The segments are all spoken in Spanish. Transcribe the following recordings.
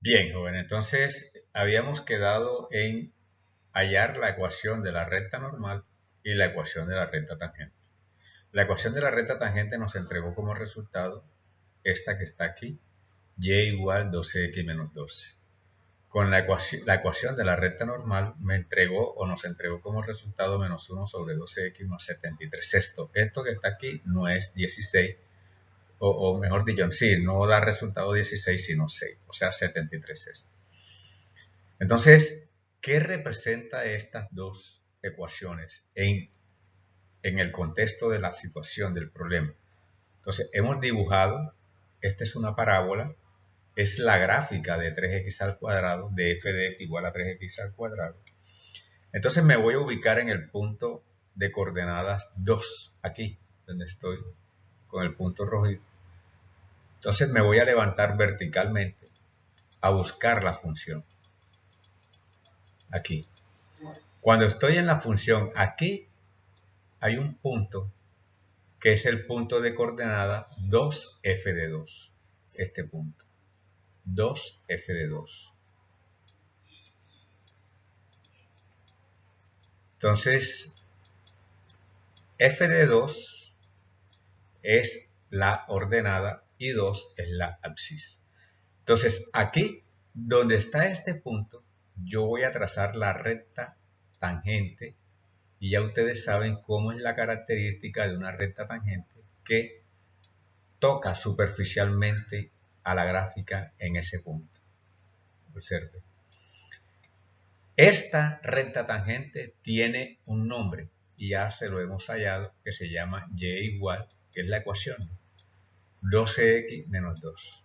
Bien, joven, entonces habíamos quedado en hallar la ecuación de la recta normal y la ecuación de la recta tangente. La ecuación de la recta tangente nos entregó como resultado esta que está aquí, y igual 12x menos 12. Con la ecuación de la recta normal me entregó o nos entregó como resultado menos 1 sobre 12x más 73 sexto. Esto que está aquí no es 16, o mejor dicho, sí, no da resultado 16 sino 6, o sea 73 sexto. Entonces, ¿qué representa estas dos ecuaciones en el contexto de la situación del problema? Entonces, hemos dibujado, esta es una parábola, es la gráfica de 3x al cuadrado, de f de x igual a 3x al cuadrado. Entonces me voy a ubicar en el punto de coordenadas 2, aquí, donde estoy, con el punto rojito. Entonces me voy a levantar verticalmente a buscar la función, aquí. Cuando estoy en la función aquí, hay un punto que es el punto de coordenada 2f de 2. Este punto. 2f de 2. Entonces, f de 2 es la ordenada y 2 es la abscisa. Entonces, aquí, donde está este punto, yo voy a trazar la recta tangente y ya ustedes saben cómo es la característica de una recta tangente que toca superficialmente a la gráfica en ese punto. Observe. Esta recta tangente tiene un nombre y ya se lo hemos hallado, que se llama y igual, que es la ecuación, 12x menos 2.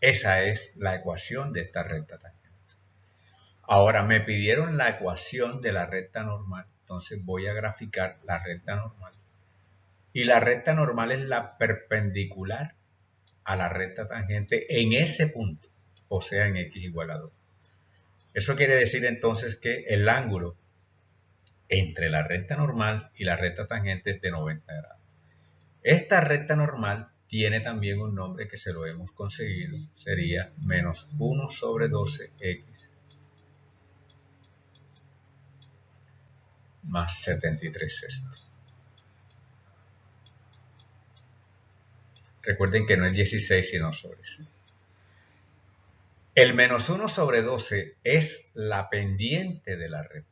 Esa es la ecuación de esta recta tangente. Ahora me pidieron la ecuación de la recta normal, entonces voy a graficar la recta normal. Y la recta normal es la perpendicular a la recta tangente en ese punto, o sea, en x igual a 2. Eso quiere decir entonces que el ángulo entre la recta normal y la recta tangente es de 90 grados. Esta recta normal tiene también un nombre que se lo hemos conseguido, sería menos 1 sobre 12x más 73 sextos. Recuerden que no es 16 sino sobre 6. El menos 1 sobre 12 es la pendiente de la recta.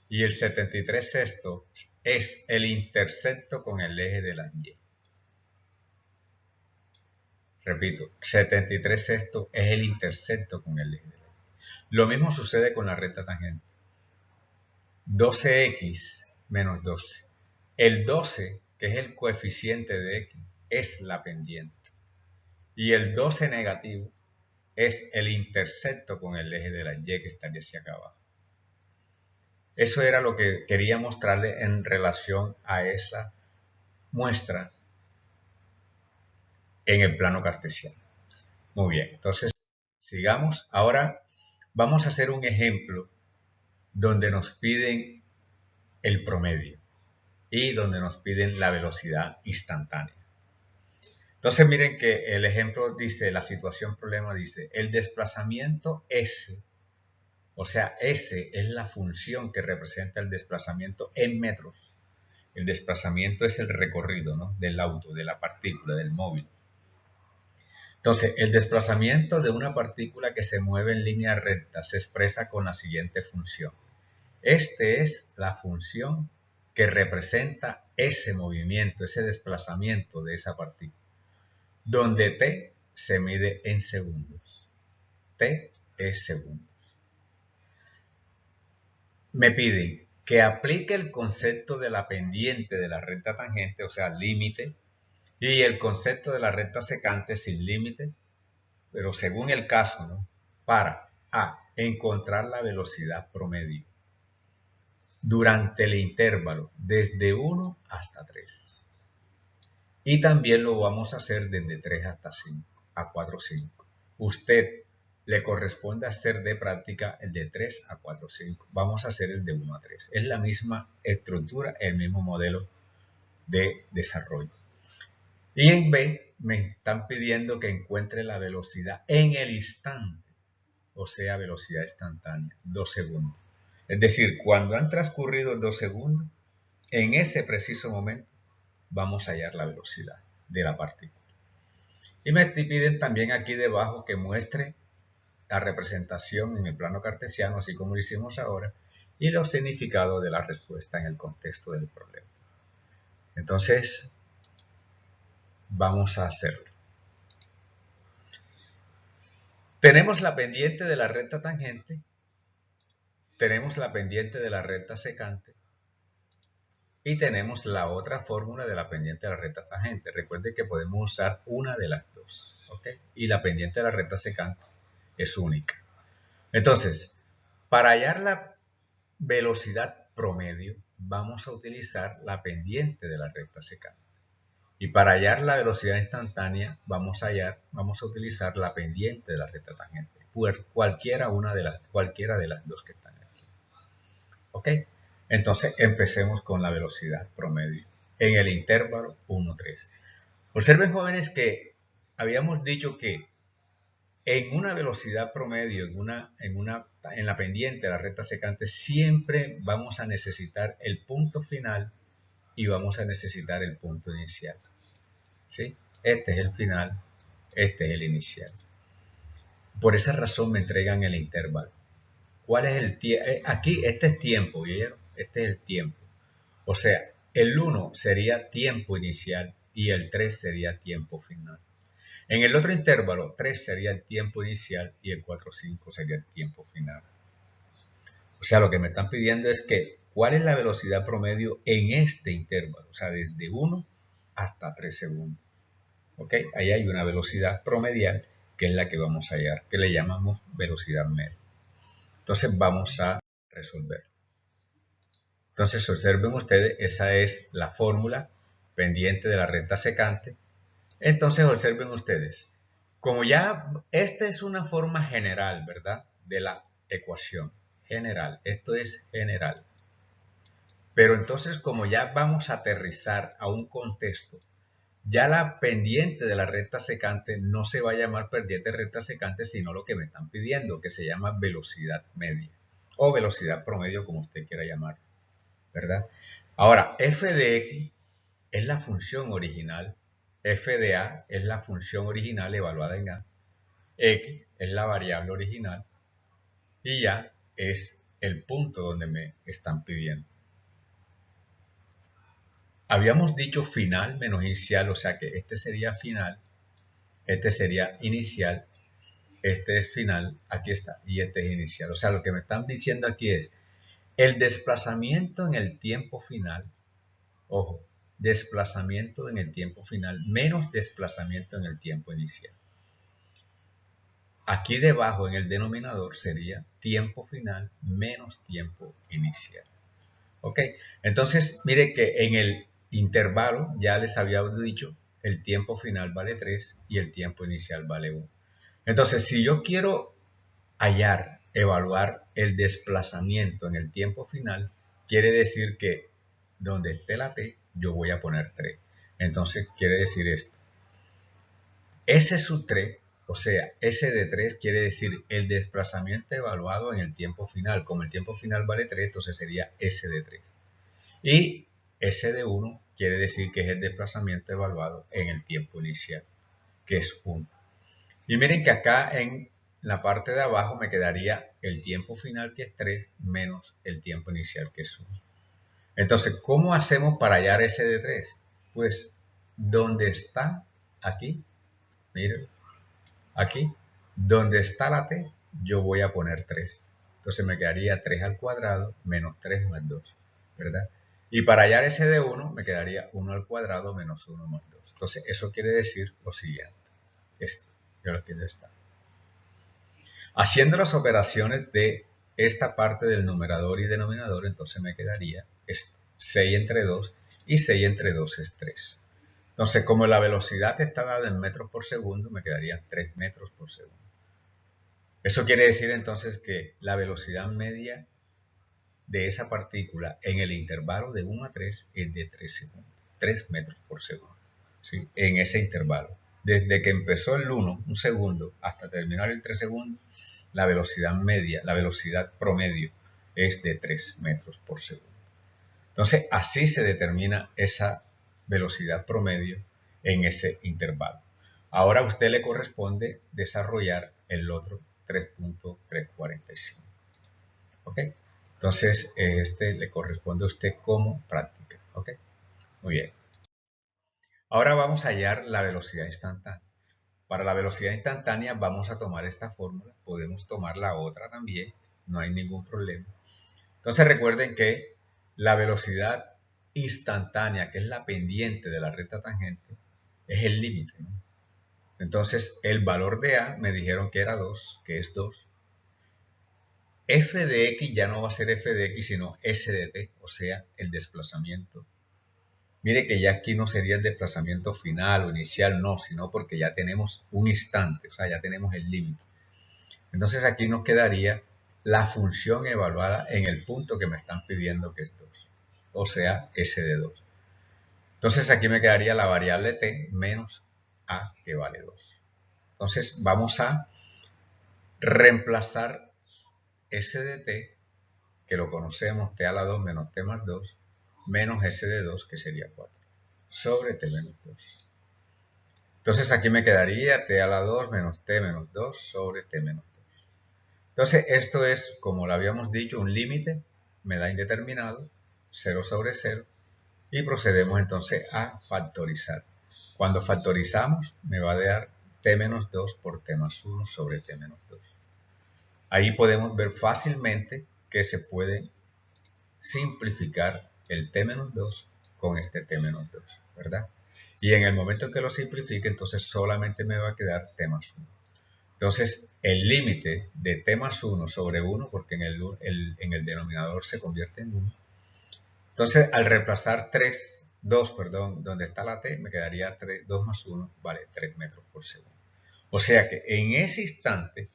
Y el 73 sextos es el intersecto con el eje de la Y. Repito, 73 sextos es el intersecto con el eje de la Y. Lo mismo sucede con la recta tangente. 12x menos 12. El 12, que es el coeficiente de x, es la pendiente. Y el 12 negativo es el intersecto con el eje de la Y que estaría hacia acá abajo. Eso era lo que quería mostrarle en relación a esa muestra en el plano cartesiano. Muy bien, entonces sigamos. Ahora vamos a hacer un ejemplo donde nos piden el promedio y donde nos piden la velocidad instantánea. Entonces miren que el ejemplo dice, la situación problema dice, el desplazamiento S, o sea, S es la función que representa el desplazamiento en metros. El desplazamiento es el recorrido, ¿no?, del auto, de la partícula, del móvil. Entonces, el desplazamiento de una partícula que se mueve en línea recta se expresa con la siguiente función. Esta es la función que representa ese movimiento, ese desplazamiento de esa partícula, donde t se mide en segundos. T es segundos. Me piden que aplique el concepto de la pendiente de la recta tangente, o sea, límite, y el concepto de la recta secante sin límite, pero según el caso, ¿no?, para a. Encontrar la velocidad promedio durante el intervalo desde 1 hasta 3. Y también lo vamos a hacer desde 3 hasta 5, a 4, 5. Usted le corresponde hacer de práctica el de 3 a 4, 5. Vamos a hacer el de 1 a 3. Es la misma estructura, el mismo modelo de desarrollo. Y en B me están pidiendo que encuentre la velocidad en el instante, o sea, velocidad instantánea, 2 segundos. Es decir, cuando han transcurrido 2 segundos, en ese preciso momento vamos a hallar la velocidad de la partícula. Y me piden también aquí debajo que muestre la representación en el plano cartesiano, así como lo hicimos ahora, y los significados de la respuesta en el contexto del problema. Entonces, vamos a hacerlo. Tenemos la pendiente de la recta tangente, tenemos la pendiente de la recta secante y tenemos la otra fórmula de la pendiente de la recta tangente. Recuerden que podemos usar una de las dos, ¿ok? Y la pendiente de la recta secante es única. Entonces, para hallar la velocidad promedio, vamos a utilizar la pendiente de la recta secante. Y para hallar la velocidad instantánea, vamos a utilizar la pendiente de la recta tangente. Cualquiera de las dos que están aquí. ¿Ok? Entonces, empecemos con la velocidad promedio en el intervalo 1-3. Observen, jóvenes, que habíamos dicho que en una velocidad promedio, en la pendiente de la recta secante, siempre vamos a necesitar el punto final y vamos a necesitar el punto inicial. ¿Sí? Este es el final, este es el inicial. Por esa razón me entregan el intervalo. ¿Cuál es el tiempo? Aquí, este es tiempo, ¿vieron? Este es el tiempo. O sea, el 1 sería tiempo inicial y el 3 sería tiempo final. En el otro intervalo, 3 sería el tiempo inicial y el 4-5 sería el tiempo final. O sea, lo que me están pidiendo es que, ¿cuál es la velocidad promedio en este intervalo? O sea, desde 1 hasta 3 segundos. ¿Ok? Ahí hay una velocidad promedial que es la que vamos a hallar, que le llamamos velocidad media. Entonces vamos a resolver. Entonces observen ustedes, esa es la fórmula pendiente de la recta secante. Entonces observen ustedes, como ya esta es una forma general, ¿verdad? De la ecuación general, esto es general. Pero entonces como ya vamos a aterrizar a un contexto, ya la pendiente de la recta secante no se va a llamar pendiente de recta secante, sino lo que me están pidiendo, que se llama velocidad media o velocidad promedio, como usted quiera llamar, ¿verdad? Ahora, f de x es la función original, f de a es la función original evaluada en a, x es la variable original y ya es el punto donde me están pidiendo. Habíamos dicho final menos inicial, o sea que este sería final, este sería inicial, este es final, aquí está, y este es inicial. O sea, lo que me están diciendo aquí es el desplazamiento en el tiempo final, ojo, desplazamiento en el tiempo final menos desplazamiento en el tiempo inicial. Aquí debajo en el denominador sería tiempo final menos tiempo inicial. ¿Ok? Entonces, mire que en el intervalo, ya les había dicho, el tiempo final vale 3 y el tiempo inicial vale 1. Entonces, si yo quiero hallar, evaluar el desplazamiento en el tiempo final, quiere decir que donde esté la t, yo voy a poner 3. Entonces, quiere decir esto. S sub 3, o sea, S de 3 quiere decir el desplazamiento evaluado en el tiempo final. Como el tiempo final vale 3, entonces sería S de 3. Y S de 1 quiere decir que es el desplazamiento evaluado en el tiempo inicial, que es 1. Y miren que acá en la parte de abajo me quedaría el tiempo final, que es 3, menos el tiempo inicial, que es 1. Entonces, ¿cómo hacemos para hallar S de 3? Pues, ¿dónde está? Aquí, miren, aquí, donde está la t, yo voy a poner 3. Entonces me quedaría 3 al cuadrado menos 3 más 2, ¿verdad? Y para hallar S de 1 me quedaría 1 al cuadrado menos 1 más 2. Entonces eso quiere decir lo siguiente. Esto, yo lo quiero estar. Haciendo las operaciones de esta parte del numerador y denominador, entonces me quedaría esto. 6 entre 2 y 6 entre 2 es 3. Entonces, como la velocidad está dada en metros por segundo, me quedaría 3 metros por segundo. Eso quiere decir entonces que la velocidad media de esa partícula en el intervalo de 1 a 3 es de 3 segundos, 3 metros por segundo, ¿sí? En ese intervalo. desde que empezó el 1, un segundo, hasta terminar el 3 segundos, la velocidad media, la velocidad promedio es de 3 metros por segundo. Entonces, así se determina esa velocidad promedio en ese intervalo. Ahora a usted le corresponde desarrollar el otro 3.345. ¿Ok? Entonces, este le corresponde a usted como práctica. ¿Ok? Muy bien. Ahora vamos a hallar la velocidad instantánea. Para la velocidad instantánea vamos a tomar esta fórmula. Podemos tomar la otra también. No hay ningún problema. Entonces recuerden que la velocidad instantánea, que es la pendiente de la recta tangente, es el límite, ¿no? Entonces el valor de A me dijeron que era 2, que es 2. F de X ya no va a ser F de X, sino S de T, o sea, el desplazamiento. Mire que ya aquí no sería el desplazamiento final o inicial, no, sino porque ya tenemos un instante, o sea, ya tenemos el límite. Entonces aquí nos quedaría la función evaluada en el punto que me están pidiendo que es 2, o sea, S de 2. Entonces aquí me quedaría la variable t menos a que vale 2. Entonces vamos a reemplazar S de t, que lo conocemos, t a la 2 menos t más 2, menos S de 2, que sería 4, sobre t menos 2. Entonces aquí me quedaría t a la 2 menos t menos 2 sobre t menos 2. Entonces esto es, como lo habíamos dicho, un límite, me da indeterminado, 0 sobre 0, y procedemos entonces a factorizar. Cuando factorizamos me va a dar t menos 2 por t más 1 sobre t menos 2. Ahí podemos ver fácilmente que se puede simplificar el t menos 2 con este t menos 2, ¿verdad? Y en el momento que lo simplifique, entonces solamente me va a quedar t más 1. Entonces, el límite de t más 1 sobre 1, porque en el denominador se convierte en 1. Entonces, al reemplazar 2, perdón, donde está la t, me quedaría 2 más 1, vale 3 metros por segundo. O sea que en ese instante,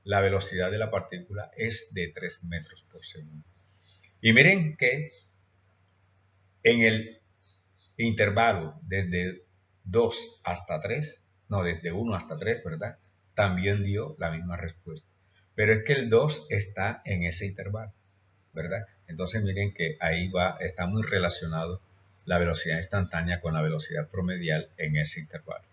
la velocidad de la partícula es de 3 metros por segundo. Y miren que en el intervalo desde 2 hasta 3, no, desde 1 hasta 3, ¿verdad? También dio la misma respuesta. Pero es que el 2 está en ese intervalo, ¿verdad? Entonces miren que ahí está muy relacionado la velocidad instantánea con la velocidad promedial en ese intervalo.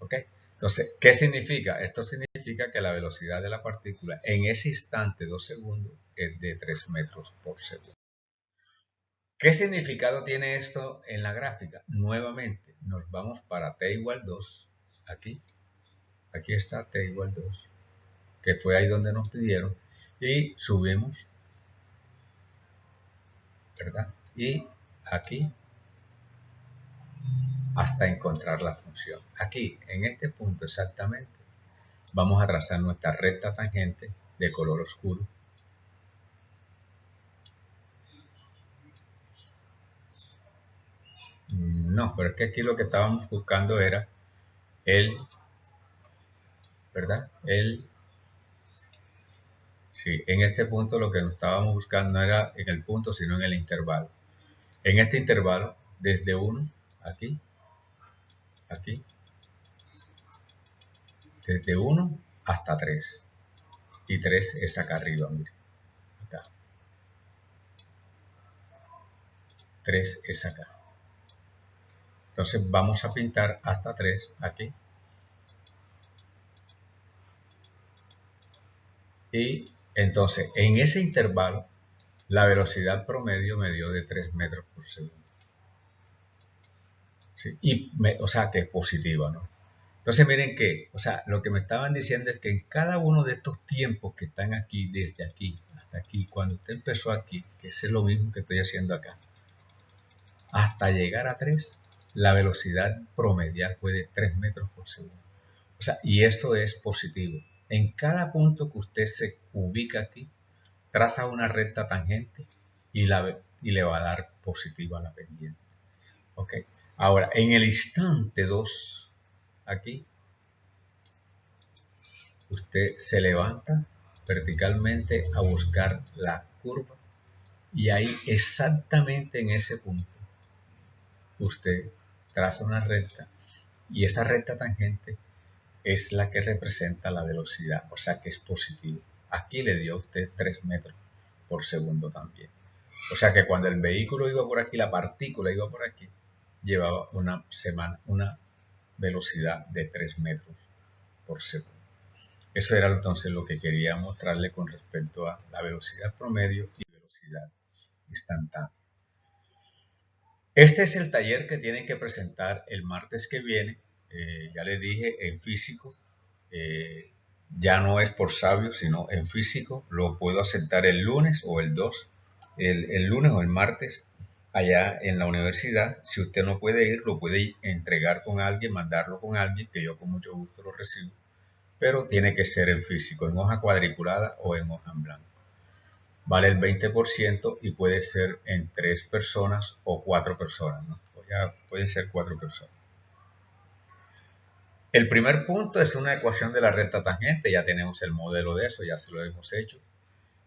¿Ok? Entonces, ¿qué significa? Esto significa que la velocidad de la partícula en ese instante, 2 segundos, es de 3 metros por segundo. ¿Qué significado tiene esto en la gráfica? Nuevamente, nos vamos para t igual 2, aquí está t igual 2, que fue ahí donde nos pidieron, y subimos, ¿verdad? Y aquí hasta encontrar la función. Aquí, en este punto exactamente, vamos a trazar nuestra recta tangente de color oscuro. No, pero es que aquí lo que estábamos buscando era ¿verdad? Sí, en este punto lo que nos estábamos buscando no era en el punto, sino en el intervalo. En este intervalo, desde 1, aquí, aquí, desde 1 hasta 3. Y 3 es acá arriba, mire, acá. 3 es acá. Entonces vamos a pintar hasta 3 aquí. Y entonces en ese intervalo la velocidad promedio me dio de 3 metros por segundo. ¿Sí? O sea que es positiva, ¿no? Entonces miren que, o sea, lo que me estaban diciendo es que en cada uno de estos tiempos que están aquí, desde aquí hasta aquí, cuando usted empezó aquí, que es lo mismo que estoy haciendo acá, hasta llegar a 3, la velocidad promedial fue de 3 metros por segundo. O sea, y eso es positivo. En cada punto que usted se ubica aquí, traza una recta tangente y le va a dar positiva a la pendiente. ¿Ok? Ahora, en el instante 2, aquí, usted se levanta verticalmente a buscar la curva y ahí exactamente en ese punto usted traza una recta Y esa recta tangente es la que representa la velocidad, o sea que es positivo. Aquí le dio a usted 3 metros por segundo también. O sea que cuando el vehículo iba por aquí, la partícula iba por aquí, llevaba una velocidad de 3 metros por segundo. Eso era entonces lo que quería mostrarle con respecto a la velocidad promedio y velocidad instantánea. Este es el taller que tienen que presentar el martes que viene. Ya les dije, en físico. Ya no es por sabio, sino en físico. Lo puedo aceptar el lunes o el 2, el lunes o el martes, allá en la universidad. Si usted no puede ir, lo puede entregar con alguien, mandarlo con alguien, que yo con mucho gusto lo recibo. Pero tiene que ser en físico, en hoja cuadriculada o en hoja en blanco. Vale el 20% y puede ser en 3 personas o 4 personas, ¿no? Ya pueden ser 4 personas. El primer punto es una ecuación de la recta tangente, ya tenemos el modelo de eso, ya se lo hemos hecho.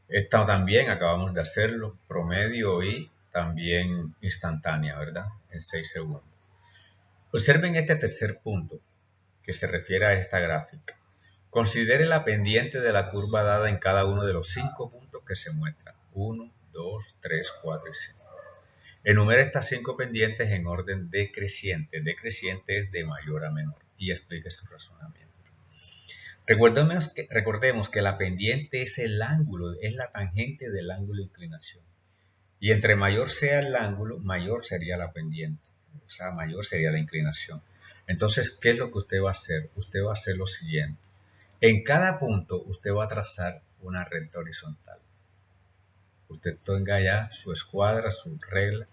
Esta también acabamos de hacerlo, promedio y también instantánea, ¿verdad? En 6 segundos. Observen este tercer punto que se refiere a esta gráfica. Considere la pendiente de la curva dada en cada uno de los 5 puntos que se muestran. 1, 2, 3, 4 y 5. Enumera estas 5 pendientes en orden decreciente. Decreciente es de mayor a menor y explique su razonamiento. Recordemos que la pendiente es el ángulo, es la tangente del ángulo de inclinación. Y entre mayor sea el ángulo, mayor sería la pendiente. O sea, mayor sería la inclinación. Entonces, ¿qué es lo que usted va a hacer? Usted va a hacer lo siguiente. En cada punto, usted va a trazar una recta horizontal. Usted tenga ya su escuadra, su regla,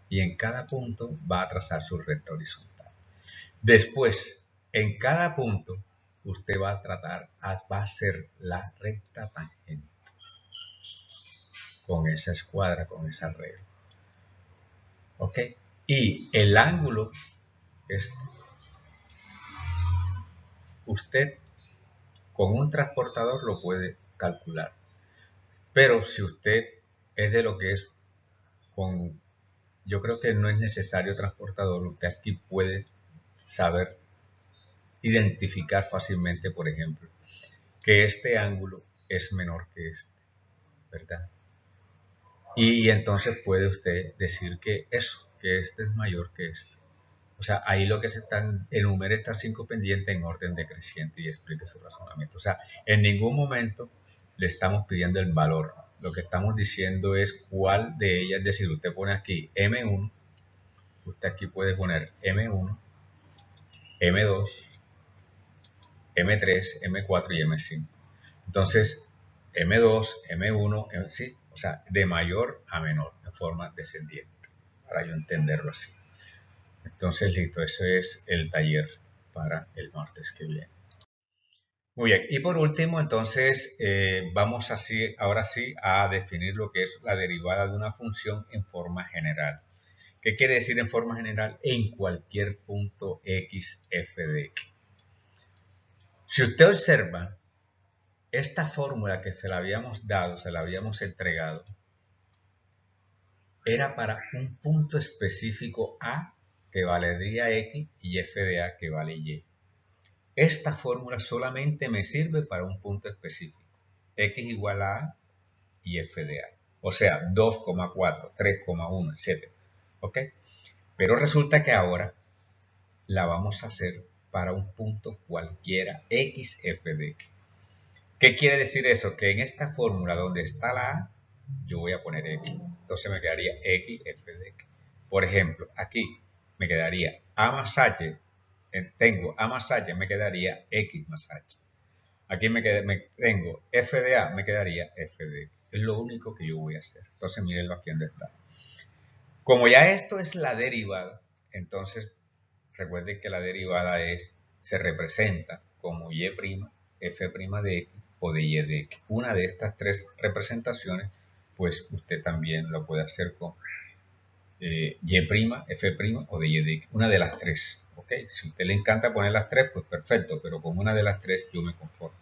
y en cada punto va a trazar su recta horizontal. Después, en cada punto, usted va a hacer la recta tangente con esa escuadra, con esa regla. ¿Ok? Y el ángulo, usted con un transportador lo puede calcular. Pero si usted es de lo que es yo creo que no es necesario transportador, usted aquí puede saber identificar fácilmente, por ejemplo, que este ángulo es menor que este, ¿verdad? Y entonces puede usted decir que este es mayor que este. O sea, ahí lo que se están, enumere estas 5 pendientes en orden decreciente y explique su razonamiento. O sea, en ningún momento le estamos pidiendo el valor. Lo que estamos diciendo es cuál de ellas, es decir, usted pone aquí M1, usted aquí puede poner M1, M2, M3, M4 y M5. Entonces, M2, M1, sí, o sea, de mayor a menor, en forma descendiente, para yo entenderlo así. Entonces, listo, ese es el taller para el martes que viene. Muy bien, y por último, entonces, vamos así, ahora sí a definir lo que es la derivada de una función en forma general. ¿Qué quiere decir en forma general? En cualquier punto x, f de x. Si usted observa, esta fórmula que se la habíamos dado, se la habíamos entregado, era para un punto específico A que valdría X y f de A que vale Y. Esta fórmula solamente me sirve para un punto específico. X igual a A y f de A. O sea, 2,4, 3,1, etc. ¿Ok? Pero resulta que ahora la vamos a hacer para un punto cualquiera X, f de X. ¿Qué quiere decir eso? Que en esta fórmula donde está la A, yo voy a poner X. Entonces me quedaría X, f de X. Por ejemplo, aquí me quedaría A más H. Tengo A más H, me quedaría X más H. Aquí tengo f de A, me quedaría f de X. Es lo único que yo voy a hacer. Entonces mírenlo aquí donde está. Como ya esto es la derivada, entonces recuerden que la derivada se representa como y', f' de x o de y de x. Una de estas 3 representaciones, pues usted también lo puede hacer con y', f' o de y de x. Una de las 3, ¿ok? Si a usted le encanta poner las 3, pues perfecto, pero con una de las 3 yo me conformo.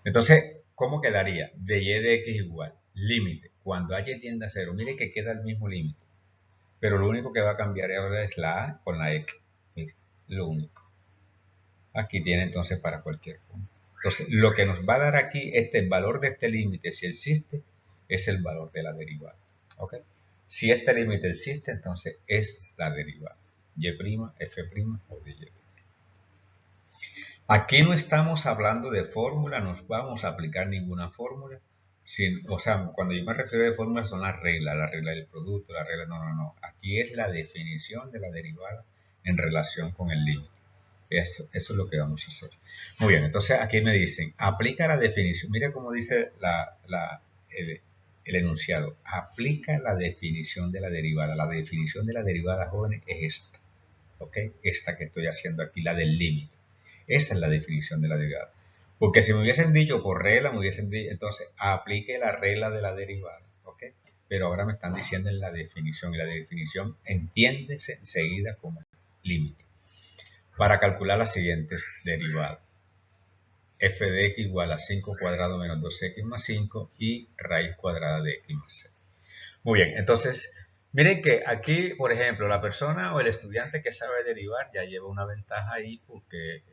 Entonces, ¿cómo quedaría? De y de x igual, límite, cuando h tiende a 0, mire que queda el mismo límite, pero lo único que va a cambiar ahora es la a con la x. Mire. lo único. Aquí tiene entonces para cualquier punto. Entonces, lo que nos va a dar aquí, el valor de este límite, si existe, es el valor de la derivada. ¿Ok? Si este límite existe, entonces es la derivada. Y', f' o de y'. Aquí no estamos hablando de fórmula, no vamos a aplicar ninguna fórmula. O sea, cuando yo me refiero a fórmula son la regla del producto, la regla, no. Aquí es la definición de la derivada en relación con el límite. Eso es lo que vamos a hacer. Muy bien, entonces aquí me dicen, aplica la definición. Mira cómo dice el enunciado. Aplica la definición de la derivada. La definición de la derivada, jóvenes, es esta. ¿Ok? Esta que estoy haciendo aquí, la del límite. Esa es la definición de la derivada. Porque si me hubiesen dicho por regla, me hubiesen dicho, entonces aplique la regla de la derivada. ¿Ok? Pero ahora me están diciendo en la definición. Y la definición entiéndese enseguida como límite. Para calcular las siguientes derivadas. F de x igual a 5 cuadrado menos 2x más 5 y raíz cuadrada de x más 6. Muy bien, entonces, miren que aquí, por ejemplo, la persona o el estudiante que sabe derivar ya lleva una ventaja ahí porque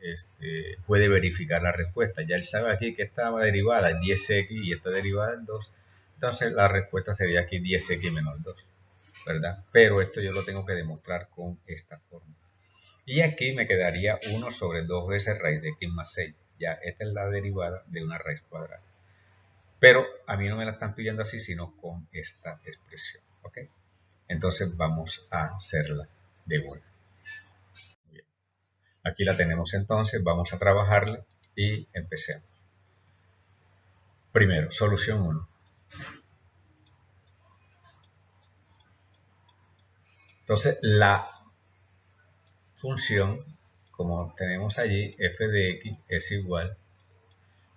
puede verificar la respuesta. Ya él sabe aquí que esta derivada es 10x y esta derivada es 2. Entonces, la respuesta sería aquí 10x menos 2, ¿verdad? Pero esto yo lo tengo que demostrar con esta fórmula. Y aquí me quedaría 1 sobre 2 veces raíz de x más 6. Ya esta es la derivada de una raíz cuadrada. Pero a mí no me la están pidiendo así, sino con esta expresión. ¿Ok? Entonces vamos a hacerla de vuelta. Bien. Aquí la tenemos entonces, vamos a trabajarla y empecemos. Primero, solución 1. Entonces la función, como tenemos allí, f de x es igual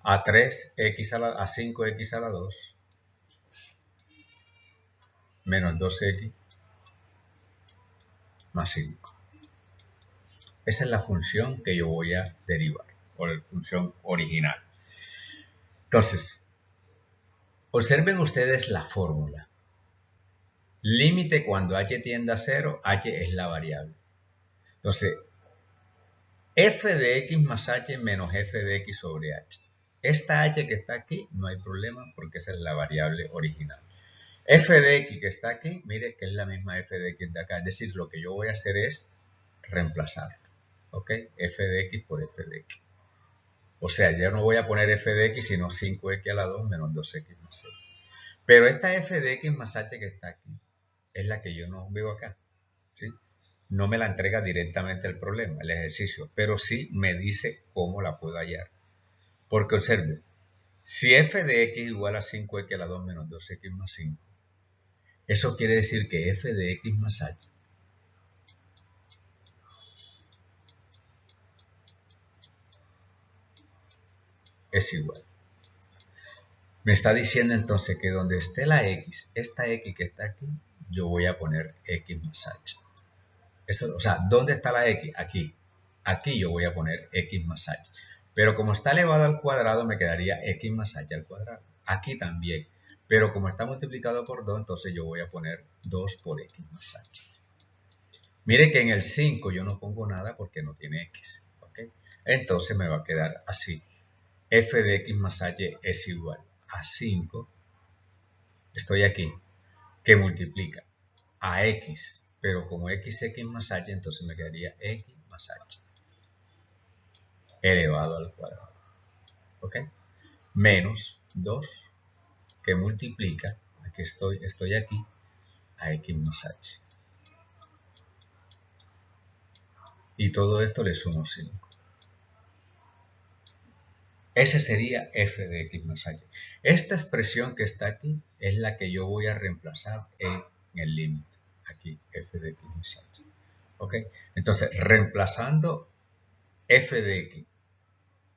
a 3x a 5x a la 2 menos 2x más 5. Esa es la función que yo voy a derivar, o la función original. Entonces, observen ustedes la fórmula. Límite cuando h tiende a 0, h es la variable. Entonces, f de x más h menos f de x sobre h. Esta h que está aquí no hay problema porque esa es la variable original. F de x que está aquí, mire que es la misma f de x de acá. Es decir, lo que yo voy a hacer es reemplazar. ¿Ok? F de x por f de x. O sea, ya no voy a poner f de x, sino 5x a la 2 menos 2x más 6. Pero esta f de x más h que está aquí es la que yo no veo acá. ¿Sí? No me la entrega directamente el problema, el ejercicio, pero sí me dice cómo la puedo hallar. Porque observe, si f de x igual a 5x a la 2 menos 2x más 5, eso quiere decir que f de x más h es igual. Me está diciendo entonces que donde esté la x, esta x que está aquí, yo voy a poner x más h. Eso, o sea, ¿dónde está la x? Aquí. Aquí yo voy a poner x más h. Pero como está elevado al cuadrado, me quedaría x más h al cuadrado. Aquí también. Pero como está multiplicado por 2, entonces yo voy a poner 2 por x más h. Mire que en el 5 yo no pongo nada porque no tiene x. ¿Okay? Entonces me va a quedar así. F de x más h es igual a 5. Estoy aquí. Que multiplica a x. Pero como x más h, entonces me quedaría x más h elevado al cuadrado. ¿Ok? Menos 2 que multiplica, aquí estoy aquí, a x más h. Y todo esto le sumo 5. Ese sería f de x más h. Esta expresión que está aquí es la que yo voy a reemplazar en el límite. Aquí, f de x más h. ¿Ok? Entonces, reemplazando f de x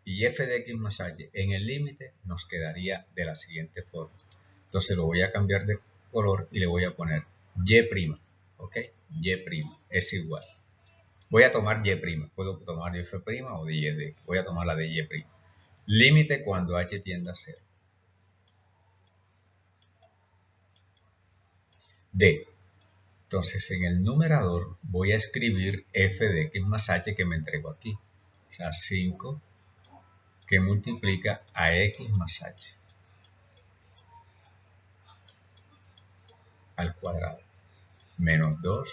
y f de x más h en el límite, nos quedaría de la siguiente forma. Entonces lo voy a cambiar de color y le voy a poner y'. ¿Ok? Y' es igual. Voy a tomar y'. Puedo tomar f' o de y de x. Voy a tomar la de y'. Límite cuando h tiende a 0. De Entonces en el numerador voy a escribir f de x más h que me entregó aquí. O sea, 5 que multiplica a x más h al cuadrado. Menos 2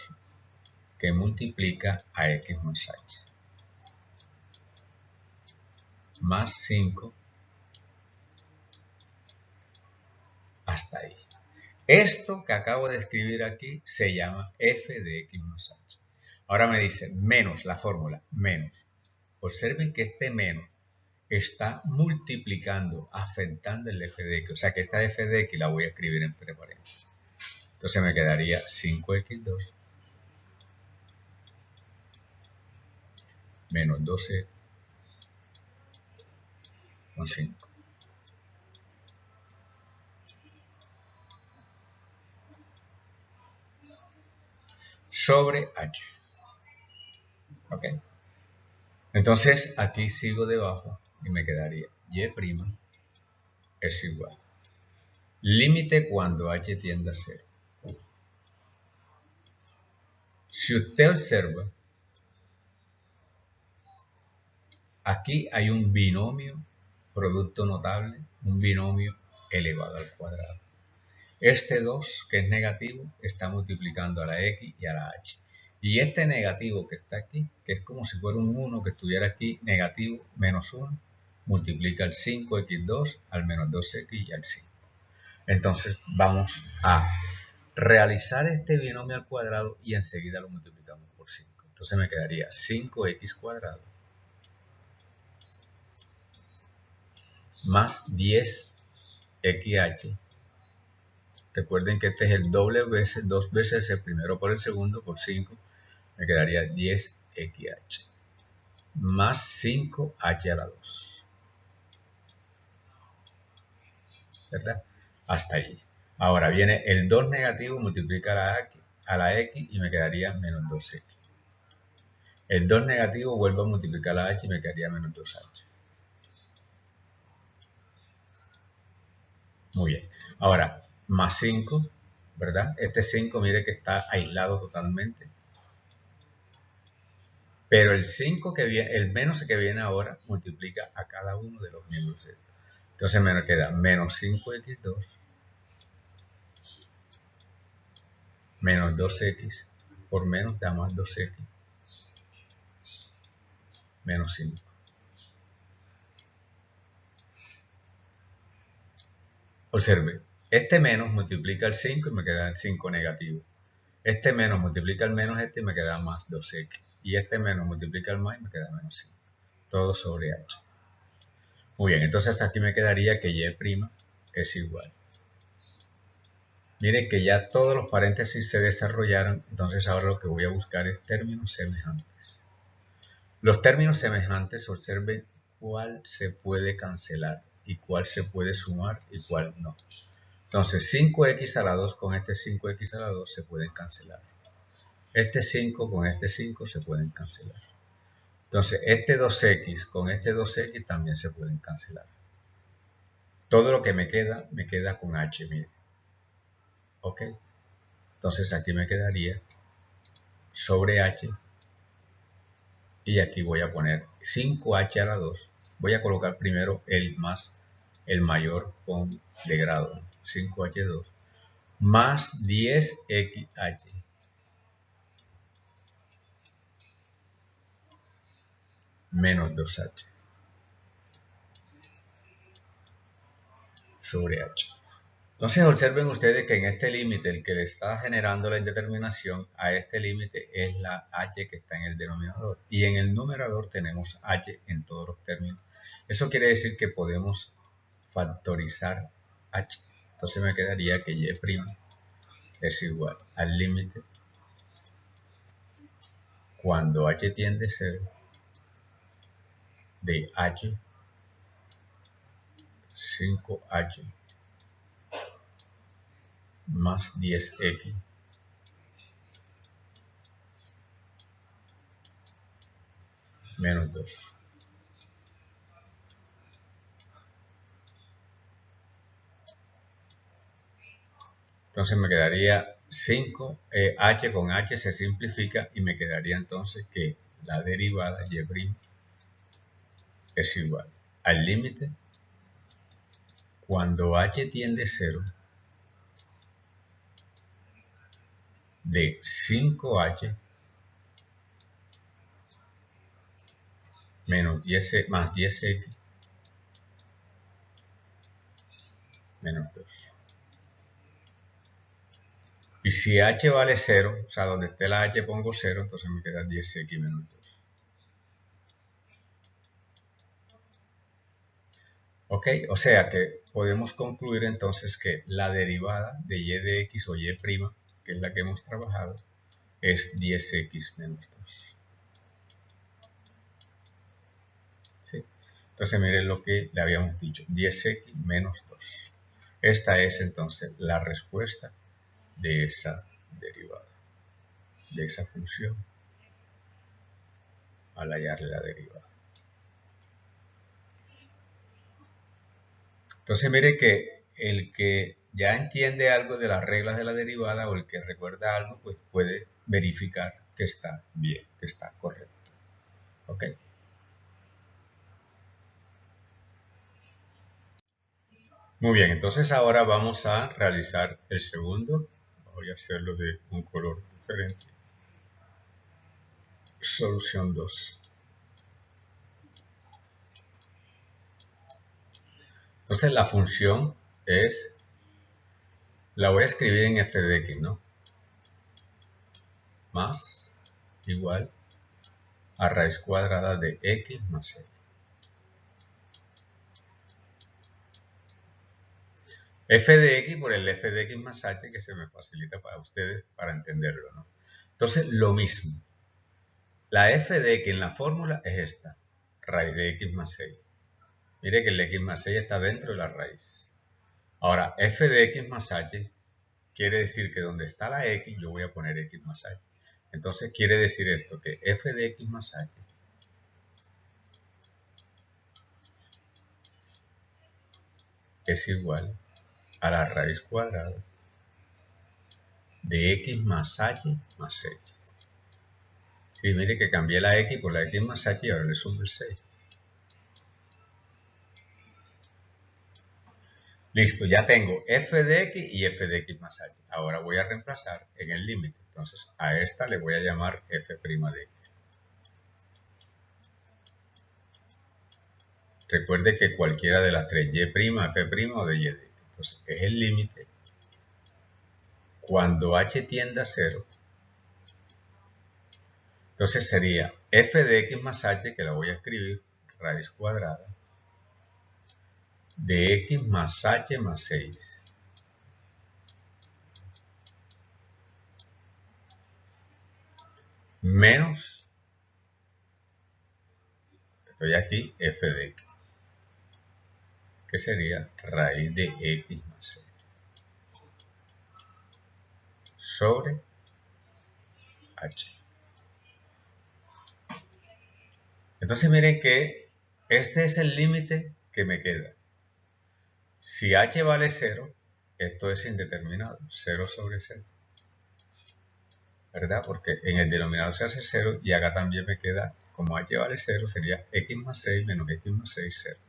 que multiplica a x más h. Más 5 hasta ahí. Esto que acabo de escribir aquí se llama f de x más h. Ahora me dice menos la fórmula, menos. Observen que este menos está multiplicando, afectando el f de x. O sea que esta f de x la voy a escribir entre paréntesis. Entonces me quedaría 5x2 menos 12 con 5. Sobre h. ¿Ok? Entonces aquí sigo debajo y me quedaría y' es igual. Límite cuando h tiende a 0. Si usted observa, aquí hay un binomio producto notable, un binomio elevado al cuadrado. Este 2, que es negativo, está multiplicando a la x y a la h. Y este negativo que está aquí, que es como si fuera un 1 que estuviera aquí, negativo, menos 1, multiplica el 5x2 al menos 2x y al 5. Entonces vamos a realizar este binomio al cuadrado y enseguida lo multiplicamos por 5. Entonces me quedaría 5x cuadrado más 10xh. Recuerden que este es el doble veces, 2 veces el primero por el segundo, por 5. Me quedaría 10xh. Más 5h a la 2. ¿Verdad? Hasta allí. Ahora viene el 2 negativo, multiplica a la x y me quedaría menos 2x. El 2 negativo vuelvo a multiplicar a la h y me quedaría menos 2h. Muy bien. Ahora, más 5, ¿verdad? Este 5, mire que está aislado totalmente. Pero el 5 que viene, el menos que viene ahora, multiplica a cada uno de los miembros de esto. Entonces me queda menos 5x2 menos 2x por menos da más 2x menos 5. Observe, este menos multiplica el 5 y me queda el 5 negativo. Este menos multiplica el menos este y me queda más 2x. Y este menos multiplica el más y me queda menos 5. Todo sobre h. Muy bien, entonces aquí me quedaría que y' es igual. Mire que ya todos los paréntesis se desarrollaron, entonces ahora lo que voy a buscar es términos semejantes. Los términos semejantes, observen cuál se puede cancelar y cuál se puede sumar y cuál no. Entonces 5x a la 2 con este 5x a la 2 se pueden cancelar. Este 5 con este 5 se pueden cancelar. Entonces este 2x con este 2x también se pueden cancelar. Todo lo que me queda con h, mire. ¿Ok? Entonces aquí me quedaría sobre h y aquí voy a poner 5h a la 2. Voy a colocar primero el mayor con de grado, 5h2 más 10xh menos 2h sobre h. Entonces observen ustedes que en este límite, el que le está generando la indeterminación a este límite es la h que está en el denominador. Y en el numerador tenemos h en todos los términos. Eso quiere decir que podemos factorizar h. Entonces me quedaría que y' es igual al límite cuando h tiende a 0 de h 5h más 10x menos 2. Entonces me quedaría h con h se simplifica y me quedaría entonces que la derivada y' es igual al límite cuando h tiende a 0 de 5h menos 10 más 10x menos 2. Y si h vale 0, o sea, donde esté la h pongo 0, entonces me queda 10x menos 2. ¿Ok? O sea que podemos concluir entonces que la derivada de y de x o y', que es la que hemos trabajado, es 10x menos 2. ¿Sí? Entonces miren lo que le habíamos dicho, 10x menos 2. Esta es entonces la respuesta de esa derivada, de esa función, al hallarle la derivada. Entonces mire que el que ya entiende algo de las reglas de la derivada o el que recuerda algo, pues puede verificar que está bien, que está correcto. ¿Ok? Muy bien, entonces ahora vamos a realizar el segundo. Voy a hacerlo de un color diferente. Solución 2. Entonces la función es, la voy a escribir en f de x, ¿no? Más, igual, a raíz cuadrada de x más 6. F de x por el f de x más h, que se me facilita para ustedes para entenderlo, ¿no? Entonces, lo mismo. La f de x en la fórmula es esta, raíz de x más 6. Mire que el x más 6 está dentro de la raíz. Ahora, f de x más h quiere decir que donde está la x, yo voy a poner x más h. Entonces, quiere decir esto, que f de x más h es igual a la raíz cuadrada de x más h más 6. Sí, mire que cambié la x por la x más h y ahora le sumo el 6. Listo, ya tengo f de x y f de x más h. Ahora voy a reemplazar en el límite. Entonces, a esta le voy a llamar f' de x. Recuerde que cualquiera de las tres, y', f' o de y de x. Entonces, es el límite cuando h tiende a 0. Entonces sería f de x más h, que la voy a escribir, raíz cuadrada, de x más h más 6. Menos, estoy aquí, f de x, que sería raíz de x más 6. Sobre h. Entonces miren que este es el límite que me queda. Si h vale 0, esto es indeterminado, 0 sobre 0. ¿Verdad? Porque en el denominador se hace 0 y acá también me queda, como h vale 0, sería x más 6 menos x más 6, 0.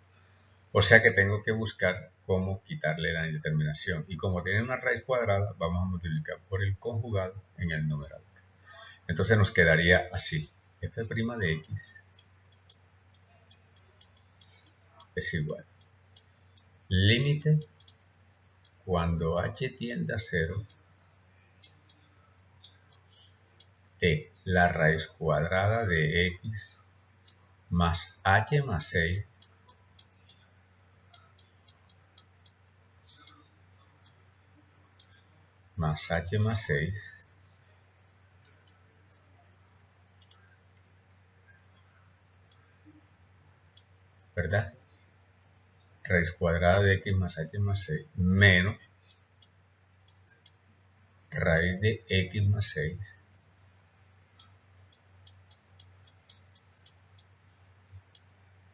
O sea que tengo que buscar cómo quitarle la indeterminación. Y como tiene una raíz cuadrada, vamos a multiplicar por el conjugado en el numerador. Entonces nos quedaría así. F' de x es igual. Límite cuando h tiende a 0 de la raíz cuadrada de x más h más 6 más h más 6 ¿verdad? Raíz cuadrada de x más h más 6 menos raíz de x más 6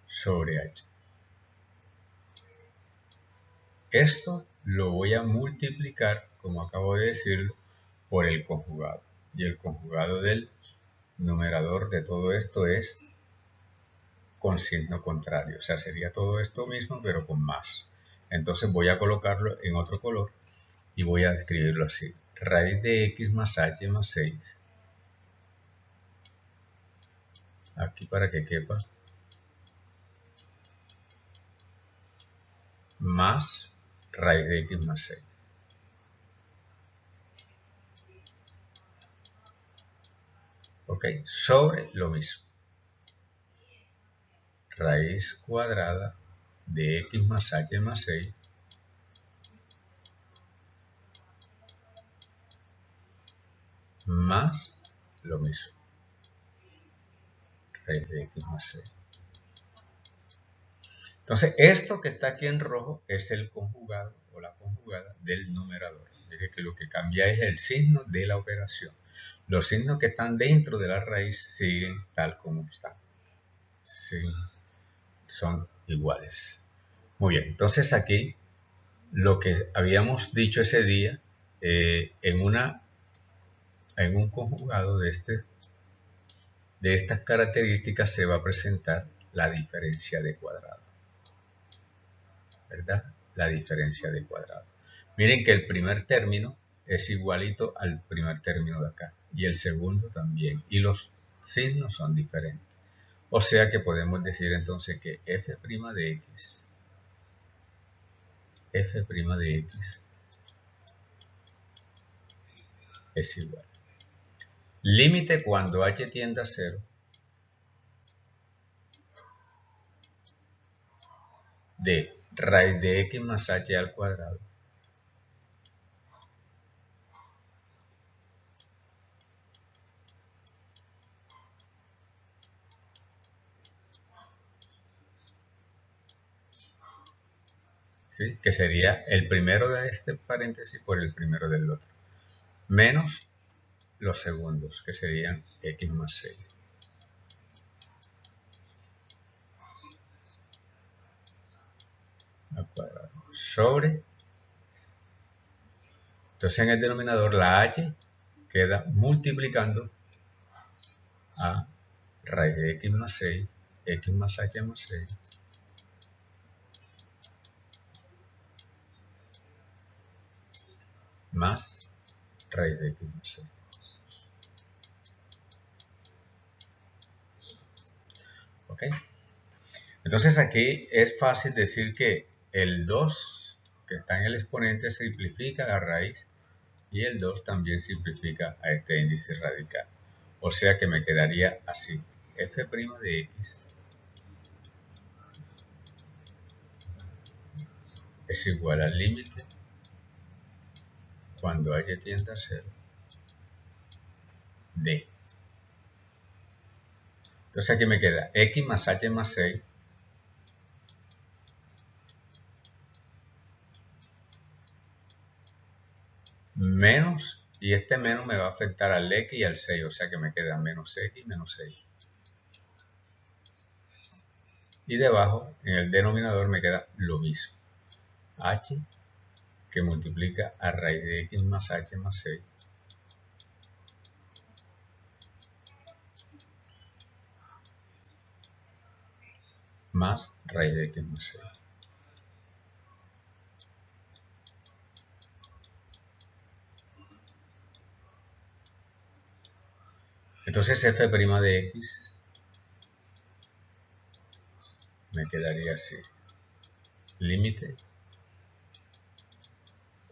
sobre h. Esto lo voy a multiplicar, como acabo de decirlo, por el conjugado. Y el conjugado del numerador de todo esto es con signo contrario. O sea, sería todo esto mismo, pero con más. Entonces voy a colocarlo en otro color y voy a escribirlo así. Raíz de x más h más 6. Aquí para que quepa. Más raíz de x más 6. Ok, sobre lo mismo. Raíz cuadrada de x más h más 6 más lo mismo. Raíz de x más 6. Entonces, esto que está aquí en rojo es el conjugado o la conjugada del numerador. Mire que lo que cambia es el signo de la operación. Los signos que están dentro de la raíz siguen tal como están. Sí, son iguales. Muy bien, entonces aquí lo que habíamos dicho ese día, en un conjugado de estas características se va a presentar la diferencia de cuadrado, ¿verdad? La diferencia de cuadrado. Miren que el primer término es igualito al primer término de acá y el segundo también, y los signos son diferentes. O sea que podemos decir entonces que f' de x es igual. Límite cuando h tiende a 0 de raíz de x más h al cuadrado ¿sí? Que sería el primero de este paréntesis por el primero del otro, menos los segundos, que serían x más 6. Al cuadrado sobre, entonces en el denominador la h queda multiplicando a raíz de x más 6, x más h más 6, más raíz de x más 6. ¿Ok? Entonces aquí es fácil decir que el 2 que está en el exponente simplifica la raíz y el 2 también simplifica a este índice radical. O sea que me quedaría así. F' de x es igual al límite cuando h tiende a 0 de. Entonces aquí me queda x más h más 6 menos, y este menos me va a afectar al x y al 6, o sea que me queda menos x menos 6. Y debajo, en el denominador, me queda lo mismo. H que multiplica a raíz de x más h más 6 más raíz de x más 6. Entonces f' de x me quedaría así. Límite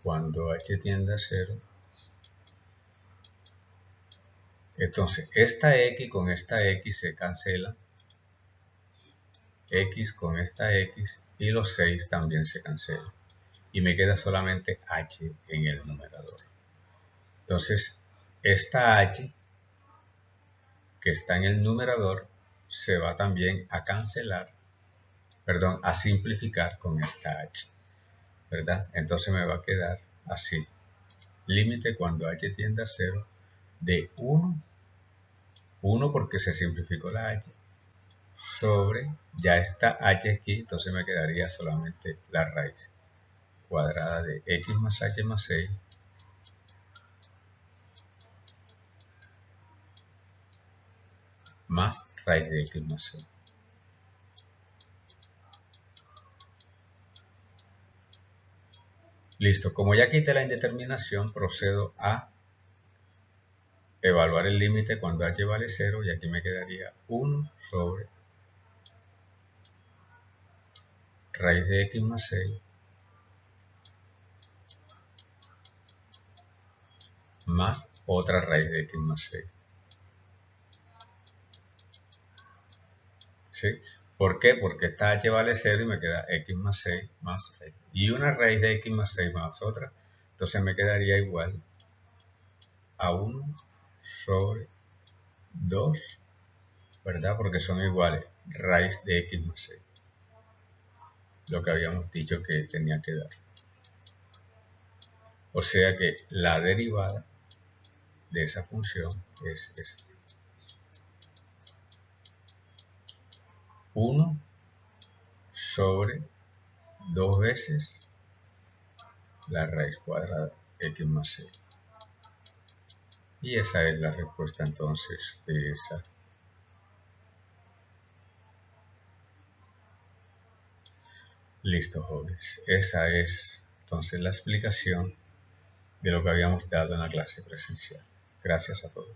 cuando h tiende a 0. Entonces esta x con esta x se cancela. X con esta x y los 6 también se cancelan. Y me queda solamente h en el numerador. Entonces esta h que está en el numerador se va también a cancelar, perdón, a simplificar con esta h, ¿verdad? Entonces me va a quedar así. Límite cuando h tiende a 0 de 1 porque se simplificó la h, sobre, ya está h aquí, entonces me quedaría solamente la raíz cuadrada de x más h más 6 más raíz de x más 6. Listo, como ya quité la indeterminación, procedo a evaluar el límite cuando h vale 0 y aquí me quedaría 1 sobre raíz de x más 6 más otra raíz de x más 6. ¿Sí? ¿Por qué? Porque esta h vale 0 y me queda x más 6 más raíz. Y una raíz de x más 6 más otra, entonces me quedaría igual a 1 sobre 2, ¿verdad? Porque son iguales, raíz de x más 6. Lo que habíamos dicho que tenía que dar. O sea que la derivada de esa función es este. 1 sobre 2 veces la raíz cuadrada de x más 6. Y esa es la respuesta entonces de esa. Listo, jóvenes. Esa es entonces la explicación de lo que habíamos dado en la clase presencial. Gracias a todos.